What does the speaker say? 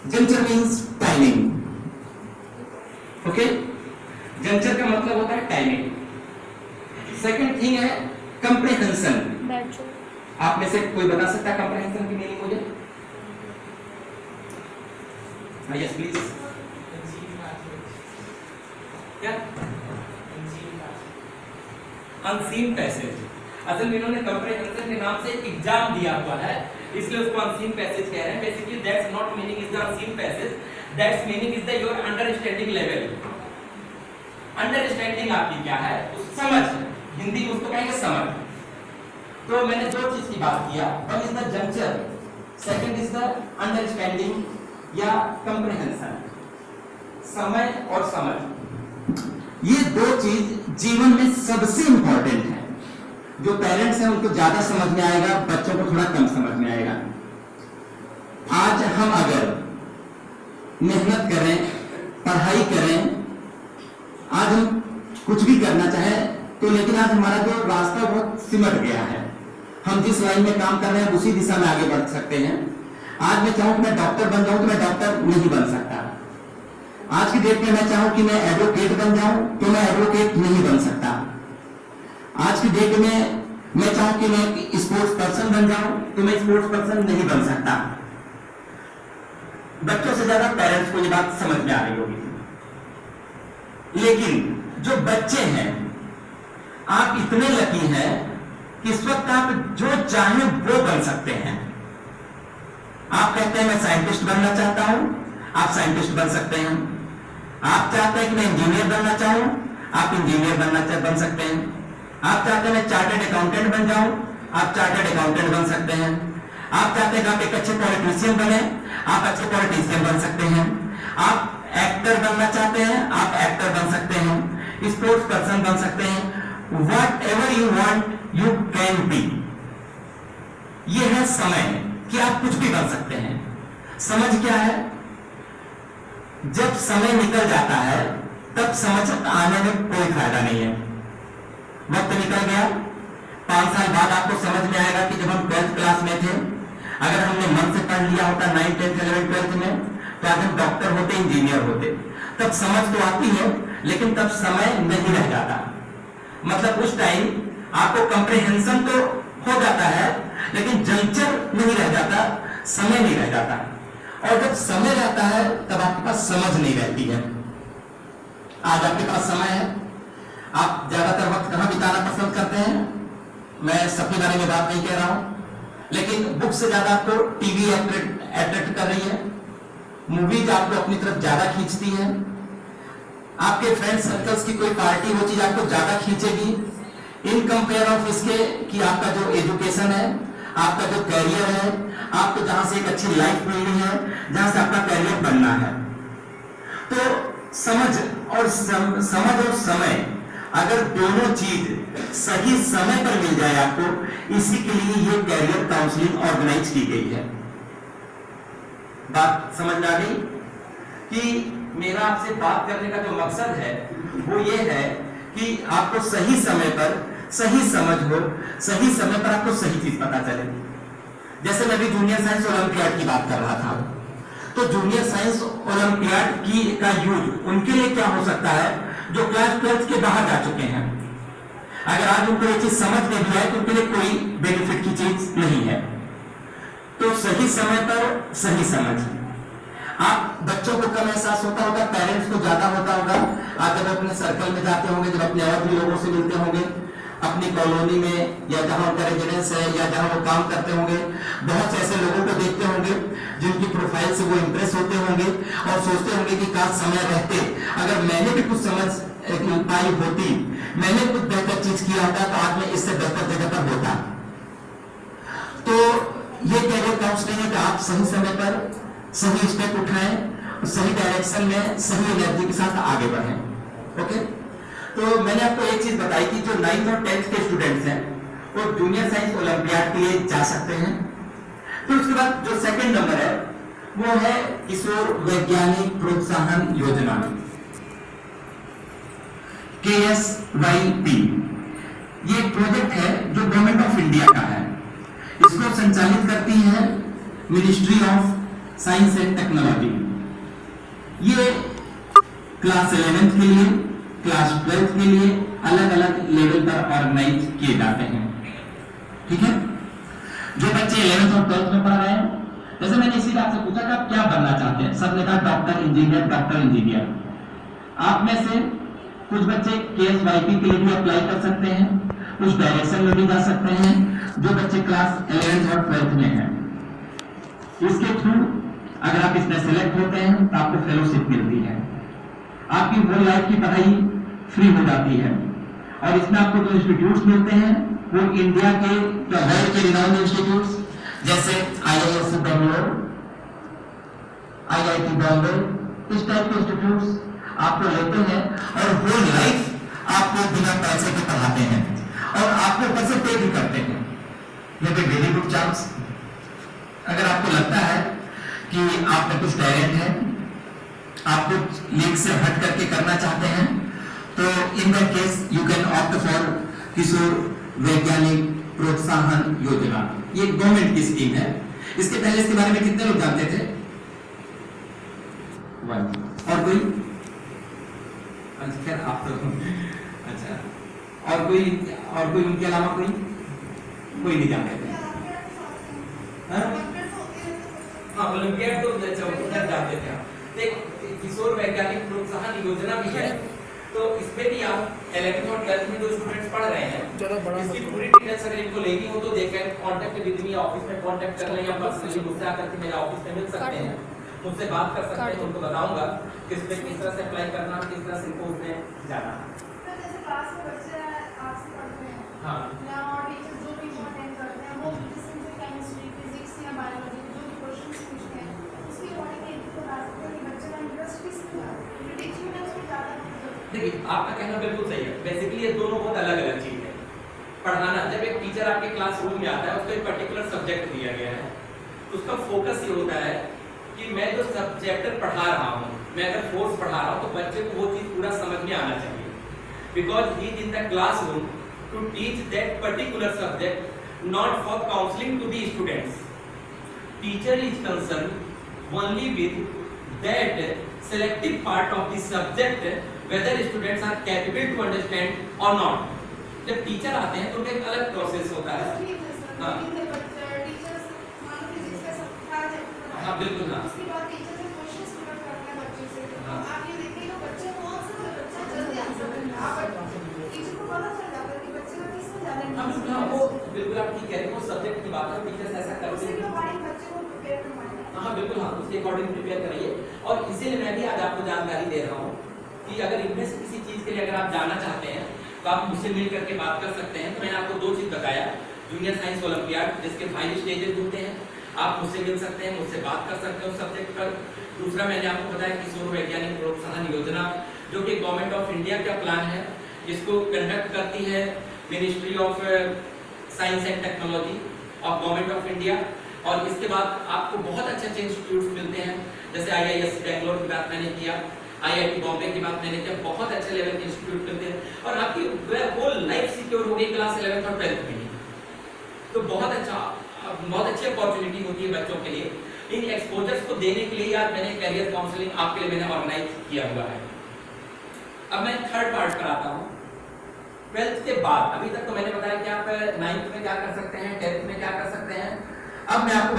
Juncture means timing. Okay, juncture का मतलब होता है टाइमिंग। सेकंड थिंग है कंप्रीहेंशन। आप में से कोई बता सकता है कंप्रीहेंशन की मीनिंग मुझे? Yes please. क्या? Unseen passage. असल में इन्होंने कंप्रीहेंशन के नाम से एग्जाम दिया हुआ है, इसलिए उसको अनसीन पैसेज कह रहे हैं। Basically that's not meaning is the unseen passage, that's meaning is the your understanding level. Understanding आपकी क्या है? उस समझ, हिंदी में उसको कहेंगे समझ। तो मैंने दो चीज की बात किया, one is the juncture, second is the understanding या कंप्रीहेंशन। समय और समझ, ये दो चीज जीवन में सबसे इंपॉर्टेंट है। जो पेरेंट्स हैं उनको ज्यादा समझ में आएगा, बच्चों को थोड़ा कम समझ में आएगा। आज हम अगर मेहनत करें, पढ़ाई करें, आज हम कुछ भी करना चाहें तो, लेकिन आज हमारा जो रास्ता बहुत सिमट गया है। हम जिस लाइन में काम कर रहे हैं उसी दिशा में आगे बढ़ सकते हैं। आज मैं चाहूं कि मैं डॉक्टर बन जाऊं तो मैं डॉक्टर नहीं बन सकता। आज की डेट में मैं चाहूं कि मैं एडवोकेट बन जाऊं तो मैं एडवोकेट नहीं बन सकता। आज की डेट में मैं चाहूं कि मैं स्पोर्ट्स पर्सन बन जाऊं तो मैं स्पोर्ट्स पर्सन नहीं बन सकता। बच्चों से ज्यादा पेरेंट्स को ये बात समझ में आ रही होगी। लेकिन जो बच्चे हैं, आप इतने लकी हैं कि इस वक्त आप जो चाहें वो बन सकते हैं। आप कहते हैं मैं साइंटिस्ट बनना चाहता हूं, आप साइंटिस्ट बन सकते हैं। आप चाहते हैं कि मैं इंजीनियर बनना चाहूं, आप इंजीनियर बन सकते हैं। आप चाहते हैं मैं चार्टर्ड अकाउंटेंट बन जाऊं, आप चार्टर्ड अकाउंटेंट बन सकते हैं। आप चाहते हैं कि आप एक अच्छे पॉलिटिशियन बने, आप अच्छे पॉलिटिशियन बन सकते हैं। आप एक्टर बनना चाहते हैं, आप एक्टर बन सकते हैं। स्पोर्ट्स पर्सन बन सकते हैं। What ever you want you can be. यह है समय कि आप कुछ भी बन सकते हैं। समझ क्या है? जब समय निकल जाता है तब समझ आने में कोई फायदा नहीं है। वक्त निकल गया, 5 साल बाद आपको समझ में आएगा कि जब हम 12th क्लास में थे, अगर हमने मन से पढ़ लिया होता 9, 10, 11, 12th में, तो आज हम डॉक्टर होते, इंजीनियर होते। तब समझ तो आती है, लेकिन तब समय नहीं रह जाता। मतलब उस टाइम आपको कंप्रीहेंशन तो हो जाता है, लेकिन जंक्चर नहीं रह जाता, समय नहीं रह जाता। और जब समय रहता है तब आपके पास समझ नहीं रहती है। आज आपके पास समय है, आप ज्यादातर वक्त कहां बिताना पसंद करते हैं? मैं सबके बारे में बात नहीं कह रहा हूं, लेकिन बुक से ज्यादा आपको टीवी अट्रैक्ट कर रही है, मूवीज आपको अपनी तरफ ज्यादा खींचती है, आपके फ्रेंड सर्कल्स की कोई पार्टी वो चीज आपको ज्यादा खींचेगी इन कंपेयर ऑफ इसके कि आपका जो एजुकेशन है, आपका जो कैरियर है, आपको जहां से एक अच्छी लाइफ मिलनी है, जहां से आपका कैरियर बनना है। तो समझ और समय, अगर दोनों चीज सही समय पर मिल जाए आपको, इसी के लिए ये कैरियर काउंसलिंग ऑर्गेनाइज की गई है। बात समझ में आ गई कि मेरा आपसे बात करने का जो मकसद है वो ये है कि आपको सही समय पर सही समझ हो, सही समय पर आपको सही चीज पता चले। जैसे मैं भी जूनियर साइंस ओलंपियाड की बात कर रहा था, तो जूनियर साइंस ओलंपियाड की का यूज उनके लिए क्या हो सकता है जो क्लास 12th के बाहर जा चुके हैं। अगर आज उनको ये चीज समझ में भी आए तो उनके लिए कोई बेनिफिट की चीज नहीं है। तो सही समय पर सही समझ। आप बच्चों को कम एहसास होता होगा, पेरेंट्स को ज्यादा होता होगा। आप जब अपने सर्कल में जाते होंगे, जब अपने और भी लोगों से मिलते होंगे, अपनी कॉलोनी में या जहां उनका रेजिडेंस है या जहां वो काम करते होंगे, बहुत से ऐसे लोगों को देखते होंगे जिनकी प्रोफाइल से वो इंप्रेस होते होंगे और सोचते होंगे कि काश समय रहते, अगर मैंने भी कुछ समझ पाई होती, मैंने कुछ बेहतर चीज किया होता तो आज मैं इससे बेहतर जगह पर होता। तो ये कैरियर काउंसलिंग है कि आप सही समय पर सही स्टेप उठाएं, सही डायरेक्शन में सही एनर्जी के साथ आगे बढ़ें। ओके, तो मैंने आपको एक चीज बताई कि जो 9th और 10th के स्टूडेंट्स हैं वो जूनियर साइंस ओलंपियाड के लिए जा सकते हैं। फिर उसके बाद जो सेकंड नंबर है वो है किशोर वैज्ञानिक प्रोत्साहन योजना, KSYP। ये प्रोजेक्ट है जो गवर्नमेंट ऑफ इंडिया का है। इसको संचालित करती है ministry of science and technology. ये क्लास 11th के लिए, क्लास 12th के लिए अलग अलग लेवल पर ऑर्गेनाइज किए जाते हैं। ठीक है, जो बच्चे 11th और 12th में पढ़ रहे हैं, जैसे मैंने इसी बात से पूछा कि आप क्या बनना चाहते हैं, सबने कहा डॉक्टर इंजीनियर, डॉक्टर इंजीनियर। आप में से कुछ बच्चे KSYP के लिए भी अप्लाई कर सकते हैं, उस डायरेक्शन में भी जा सकते हैं जो बच्चे क्लास 11th और 12th में हैं। इसके थ्रू अगर आप इसमें सेलेक्ट होते हैं तो आपको फेलोशिप मिलती है, आपकी होल लाइफ की पढ़ाई फ्री हो जाती है। और इसमें आपको जो इंस्टीट्यूट्स मिलते हैं वो इंडिया के वर्ल्ड के रिनाउंड इंस्टीट्यूट्स जैसे IISc बेंगलोर, IIT बॉम्बे, इस टाइप के इंस्टीट्यूट्स आपको लेते हैं और होल लाइफ आपको बिना पैसे के पढ़ाते हैं और आपको ऊपर से पे भी करते हैं। ये भी वेरी गुड चांस। अगर आपको लगता है कि आप में कुछ टैलेंट है, आप कुछ लीग से हट करके करना चाहते हैं, तो in that case you can opt for Kishore Vaigyanik Protsahan योजना। ये गवर्नमेंट की स्कीम है। इसके पहले इसके बारे में कितने लोग जानते थे? और कोई? खैर आप तो अच्छा, और कोई उनके अलावा कोई नहीं जानते थे? हाँ, ओलंपियाड तो जानते थे। किशोर वैज्ञानिक प्रोत्साहन योजना भी है, तो इसमें भी आप 11th और 12th में जो स्टूडेंट्स पढ़ रहे हैं, इसकी पूरी डिटेल्स अगर इनको लेनी हो तो they can contact with me, office में कांटेक्ट कर लें या पर्सनली मुझसे आकर के मेरे ऑफिस में मिल सकते हैं, मुझसे बात कर सकते हैं, उनको बताऊंगा कि इसमें किस तरह से अप्लाई करना, किस तरह से इनको उसमें जाना। जैसे क्लास में बच्चे आपसे पढ़ते हैं, हाँ, या और टीचर जो भी अटेंड करते हैं वो जैसे केमिस्ट्री, फिजिक्स या बायोलॉजी जो भी क्वेश्चंस पूछते हैं उसके अकॉर्डिंग इनको बता सकते हैं कि बच्चे का इंटरेस्ट किस में है, टीचिंग में उसमें ज़्यादा। देखिए आपका कहना बिल्कुल सही है। बेसिकली ये दोनों बहुत अलग अलग चीज है। पढ़ाना, जब एक टीचर आपके क्लासरूम में आता है, उसको एक पर्टिकुलर सब्जेक्ट दिया गया है, उसका फोकस ये होता है कि मैं जो सब्जेक्ट पढ़ा रहा हूँ, मैं अगर कोर्स पढ़ा रहा हूँ तो बच्चे को वो चीज पूरा समझ में आना चाहिए, because he is in the classroom to teach that particular subject, not for counselling to the students. Teacher is concern only with that selective part of the subject whether students are capable to understand or not। जब teacher आते हैं तो उनका एक अलग process होता है। हाँ, हाँ बिल्कुल। हाँ, उसके बाद टीचर से क्वेश्चंस पुट करते हैं बच्चे से। हाँ, आप ये देखिए बच्चे कौन सा बच्चा जल्दी आंसर करता है, टीचर को पता चल जाता है कि बच्चे का किसमें ज़्यादा इंटरेस्ट है। वो बिल्कुल आप ठीक कह रहे हैं, वो सब्जेक्ट की बात है, टीचर्स ऐसा करते हैं। उसके अकॉर्डिंग बच्चे को प्रिपेयर करवाएं। हाँ बिल्कुल, हाँ उसके अकॉर्डिंग प्रिपेयर करिए। और इसीलिए मैं भी आज आपको जानकारी दे रहा हूँ कि अगर इनमें से किसी चीज़ के लिए अगर आप जाना चाहते हैं तो आप मुझसे मिल करके बात कर सकते हैं। तो मैंने आपको दो चीज़ बताया, जूनियर साइंस ओलंपियाड जिसके 5 स्टेजेस होते हैं, आप मुझसे मिल सकते हैं, मुझसे बात कर सकते हैं उस सब्जेक्ट पर। दूसरा मैंने आपको बताया किशोर वैज्ञानिक प्रोत्साहन योजना, जो कि गवर्नमेंट ऑफ इंडिया का प्लान है, जिसको कंडक्ट करती है ministry of science and technology of government of India. और इसके बाद आपको बहुत अच्छे अच्छे इंस्टीट्यूट्स मिलते हैं, जैसे IISc बेंगलोर की बात मैंने किया, IIT बॉम्बे की बात मैंने किया, बहुत अच्छे लेवल के इंस्टीट्यूट मिलते हैं और आपकी होल लाइफ सिक्योर हो गई क्लास 11th और 12th में ही। तो बहुत अच्छी अपॉर्चुनिटी होती है बच्चों के लिए। इन एक्सपोजर्स को देने के लिए आज मैंने कैरियर काउंसलिंग आपके लिए मैंने ऑर्गेनाइज किया हुआ है। अब मैं थर्ड पार्ट पर आता हूँ, 12th के बाद। अभी तक तो मैंने बताया कि आप 9th में क्या कर सकते हैं, 10th में क्या कर सकते हैं। अब मैं आपको